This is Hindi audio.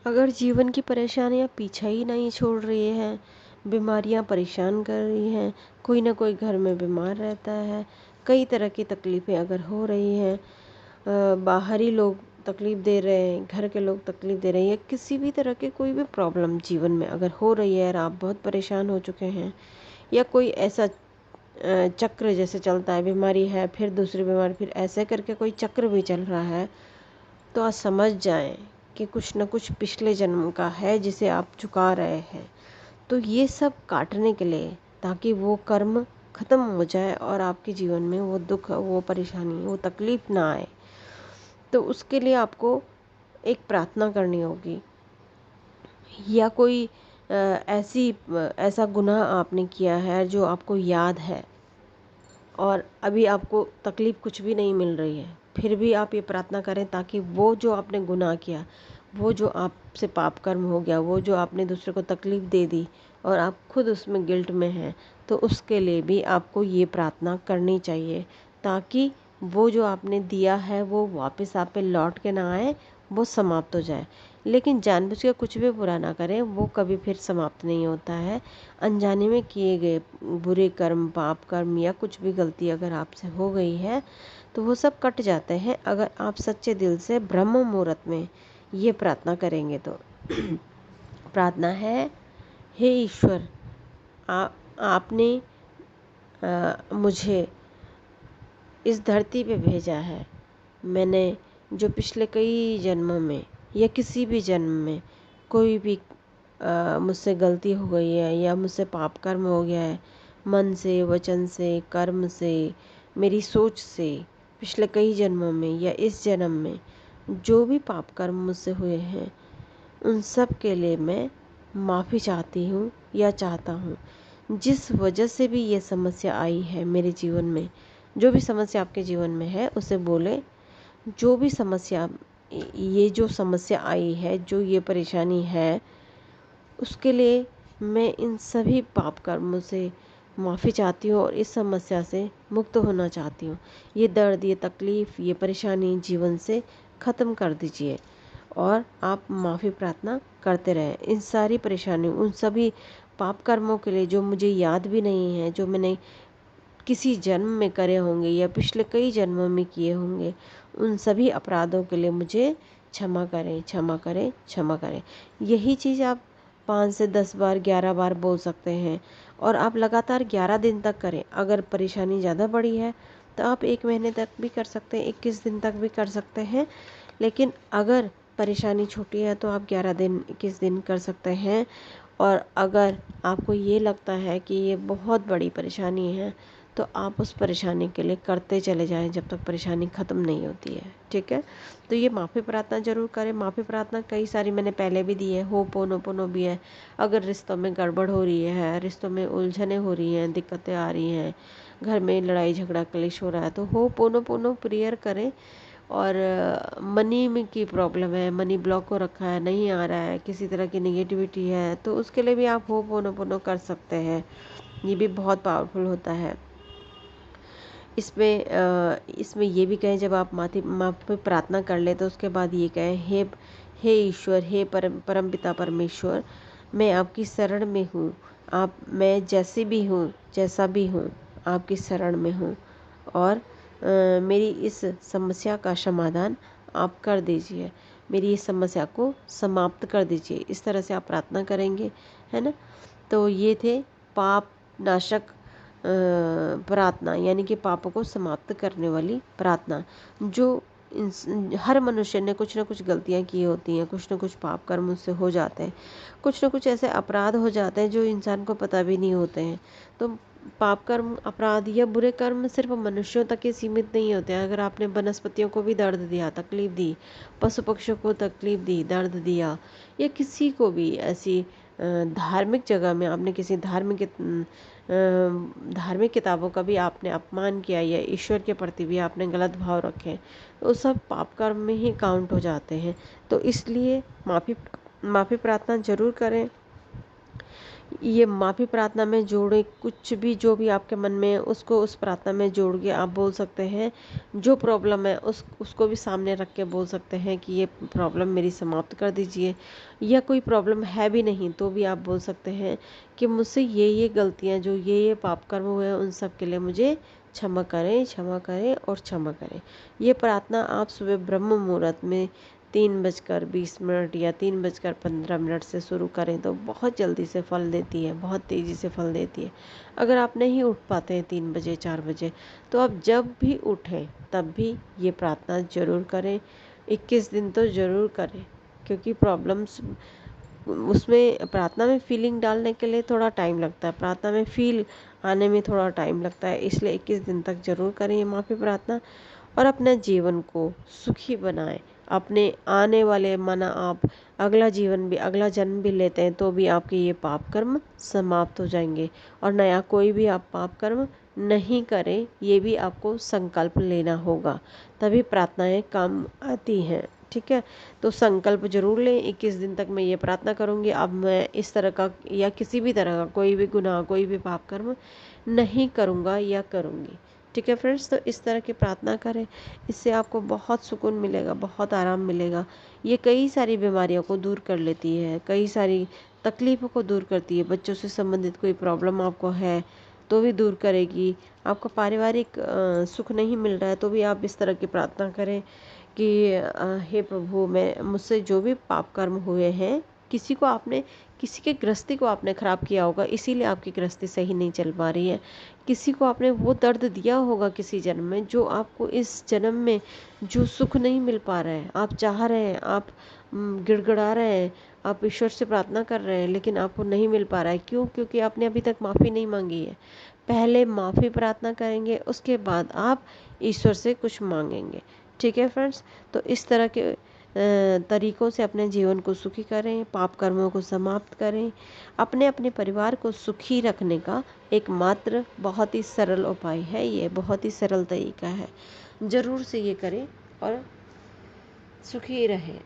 अगर जीवन की परेशानियाँ पीछा ही नहीं छोड़ रही हैं, बीमारियाँ परेशान कर रही हैं, कोई ना कोई घर में बीमार रहता है, कई तरह की तकलीफ़ें अगर हो रही हैं, बाहरी लोग तकलीफ़ दे रहे हैं, घर के लोग तकलीफ़ दे रहे हैं, या किसी भी तरह की कोई भी प्रॉब्लम जीवन में अगर हो रही है और आप बहुत परेशान हो चुके हैं, या कोई ऐसा चक्र जैसे चलता है, बीमारी है फिर दूसरी बीमारी, फिर ऐसे करके कोई चक्र भी चल रहा है, तो आप समझ जाएं कि कुछ न कुछ पिछले जन्म का है जिसे आप चुका रहे हैं। तो ये सब काटने के लिए, ताकि वो कर्म ख़त्म हो जाए और आपके जीवन में वो दुख, वो परेशानी, वो तकलीफ़ ना आए, तो उसके लिए आपको एक प्रार्थना करनी होगी। या कोई ऐसा गुनाह आपने किया है जो आपको याद है और अभी आपको तकलीफ़ कुछ भी नहीं मिल रही है, फिर भी आप ये प्रार्थना करें, ताकि वो जो आपने गुनाह किया, वो जो आपसे पाप कर्म हो गया, वो जो आपने दूसरे को तकलीफ़ दे दी और आप खुद उसमें गिल्ट में हैं, तो उसके लिए भी आपको ये प्रार्थना करनी चाहिए, ताकि वो जो आपने दिया है वो वापस आप पे लौट के ना आए, वो समाप्त हो जाए। लेकिन जानबूझ के कुछ भी बुरा ना करें, वो कभी फिर समाप्त नहीं होता है। अनजाने में किए गए बुरे कर्म, पाप कर्म या कुछ भी गलती अगर आपसे हो गई है, तो वो सब कट जाते हैं अगर आप सच्चे दिल से ब्रह्म मुहूर्त में ये प्रार्थना करेंगे तो। प्रार्थना है, हे ईश्वर, आपने मुझे इस धरती पे भेजा है। मैंने जो पिछले कई जन्मों में या किसी भी जन्म में कोई भी मुझसे गलती हो गई है या मुझसे पाप कर्म हो गया है, मन से, वचन से, कर्म से, मेरी सोच से, पिछले कई जन्मों में या इस जन्म में जो भी पाप कर्म मुझसे हुए हैं, उन सब के लिए मैं माफ़ी चाहती हूँ या चाहता हूँ। जिस वजह से भी ये समस्या आई है मेरे जीवन में, जो भी समस्या आपके जीवन में है उसे बोले। जो भी समस्या, ये जो समस्या आई है, जो ये परेशानी है, उसके लिए मैं इन सभी पाप कर्मों से माफ़ी चाहती हूँ और इस समस्या से मुक्त होना चाहती हूँ। ये दर्द, ये तकलीफ़, ये परेशानी जीवन से ख़त्म कर दीजिए और आप माफ़ी प्रार्थना करते रहें। इन सारी परेशानियों, उन सभी पाप कर्मों के लिए जो मुझे याद भी नहीं है, जो मैंने किसी जन्म में करे होंगे या पिछले कई जन्मों में किए होंगे, उन सभी अपराधों के लिए मुझे क्षमा करें, क्षमा करें, क्षमा करें। यही चीज़ आप 5 से 10 बार, 11 बार बोल सकते हैं और आप लगातार 11 दिन तक करें। अगर परेशानी ज़्यादा बड़ी है तो आप 1 महीने तक भी कर सकते हैं, 21 दिन तक भी कर सकते हैं। लेकिन अगर परेशानी छोटी है तो आप 11 दिन, 21 दिन कर सकते हैं। और अगर आपको ये लगता है कि ये बहुत बड़ी परेशानी है, तो आप उस परेशानी के लिए करते चले जाएं जब तक परेशानी ख़त्म नहीं होती है। ठीक है? तो ये माफ़ी प्रार्थना ज़रूर करें। माफ़ी प्रार्थना कई सारी मैंने पहले भी दी है, होपोनोपोनो भी है। अगर रिश्तों में गड़बड़ हो रही है, रिश्तों में उलझनें हो रही हैं, दिक्कतें आ रही हैं, घर में लड़ाई झगड़ा क्लेश हो रहा है, तो होपोनोपोनो प्रेयर करें। और मनी में की प्रॉब्लम है, मनी ब्लॉक हो रखा है, नहीं आ रहा है, किसी तरह की नेगेटिविटी है, तो उसके लिए भी आप होपोनोपोनो कर सकते हैं। ये भी बहुत पावरफुल होता है। इसमें ये भी कहें, जब आप माफ़ी प्रार्थना कर लें तो उसके बाद ये कहें, हे हे ईश्वर, हे परमपिता परमेश्वर, मैं आपकी शरण में हूँ। मैं जैसी भी हूँ, जैसा भी हूँ, आपकी शरण में हूँ और मेरी इस समस्या का समाधान आप कर दीजिए। मेरी इस समस्या को समाप्त कर दीजिए। इस तरह से आप प्रार्थना करेंगे, है ना? तो ये थे पाप नाशक प्रार्थना, यानी कि पापों को समाप्त करने वाली प्रार्थना। जो हर मनुष्य ने कुछ ना कुछ गलतियां की होती हैं, कुछ ना कुछ पाप कर्म उससे हो जाते हैं, कुछ ना कुछ ऐसे अपराध हो जाते हैं जो इंसान को पता भी नहीं होते हैं। तो पाप कर्म, अपराध या बुरे कर्म सिर्फ मनुष्यों तक ही सीमित नहीं होते हैं। अगर आपने वनस्पतियों को भी दर्द दिया, तकलीफ दी, पशु पक्षियों को तकलीफ दी, दर्द दिया, या किसी को भी ऐसी धार्मिक जगह में आपने किसी धार्मिक किताबों का भी आपने अपमान किया या ईश्वर के प्रति भी आपने गलत भाव रखे, तो सब पाप कर्म में ही काउंट हो जाते हैं। तो इसलिए माफ़ी प्रार्थना जरूर करें। ये माफ़ी प्रार्थना में जोड़े, कुछ भी जो भी आपके मन में है उसको उस प्रार्थना में जोड़ के आप बोल सकते हैं। जो प्रॉब्लम है उसको भी सामने रख के बोल सकते हैं कि ये प्रॉब्लम मेरी समाप्त कर दीजिए। या कोई प्रॉब्लम है भी नहीं तो भी आप बोल सकते हैं कि मुझसे ये गलतियाँ, जो ये पाप कर्म हुए हैं, उन सब के लिए मुझे क्षमा करें, क्षमा करें और क्षमा करें। ये प्रार्थना आप सुबह ब्रह्म मुहूर्त में 3:20 या 3:15 से शुरू करें तो बहुत जल्दी से फल देती है, बहुत तेज़ी से फल देती है। अगर आप नहीं उठ पाते हैं 3 बजे 4 बजे, तो आप जब भी उठें तब भी ये प्रार्थना ज़रूर करें। 21 दिन तो ज़रूर करें, क्योंकि प्रॉब्लम्स उसमें प्रार्थना में फीलिंग डालने के लिए थोड़ा टाइम लगता है, प्रार्थना में फील आने में थोड़ा टाइम लगता है। इसलिए 21 दिन तक ज़रूर करें ये माफ़ी प्रार्थना और अपने जीवन को सुखी बनाएं। अपने आने वाले, माना आप अगला जन्म भी लेते हैं तो भी आपके ये पाप कर्म समाप्त हो जाएंगे और नया कोई भी आप पाप कर्म नहीं करें। ये भी आपको संकल्प लेना होगा, तभी प्रार्थनाएं काम आती हैं। ठीक है, तो संकल्प जरूर लें। 21 दिन तक मैं ये प्रार्थना करूंगी, अब मैं इस तरह का या किसी भी तरह का कोई भी गुनाह, कोई भी पाप कर्म नहीं करूंगा या करूंगी। ठीक है फ्रेंड्स, तो इस तरह की प्रार्थना करें, इससे आपको बहुत सुकून मिलेगा, बहुत आराम मिलेगा। ये कई सारी बीमारियों को दूर कर लेती है, कई सारी तकलीफ़ों को दूर करती है। बच्चों से संबंधित कोई प्रॉब्लम आपको है तो भी दूर करेगी। आपको पारिवारिक सुख नहीं मिल रहा है तो भी आप इस तरह की प्रार्थना करें कि हे प्रभु, मैं मुझसे जो भी पाप कर्म हुए हैं, किसी के गृहस्थी को आपने ख़राब किया होगा, इसीलिए आपकी गृहस्थी सही नहीं चल पा रही है। किसी को आपने वो दर्द दिया होगा किसी जन्म में, जो आपको इस जन्म में जो सुख नहीं मिल पा रहा है। आप चाह रहे हैं, आप गिड़गिड़ा रहे हैं, आप ईश्वर से प्रार्थना कर रहे हैं, लेकिन आपको नहीं मिल पा रहा है। क्यों? क्योंकि आपने अभी तक माफ़ी नहीं मांगी है। पहले माफ़ी प्रार्थना करेंगे, उसके बाद आप ईश्वर से कुछ मांगेंगे। ठीक है फ्रेंड्स, तो इस तरह के तरीकों से अपने जीवन को सुखी करें, पाप कर्मों को समाप्त करें। अपने अपने परिवार को सुखी रखने का एकमात्र बहुत ही सरल उपाय है, ये बहुत ही सरल तरीका है। ज़रूर से ये करें और सुखी रहें।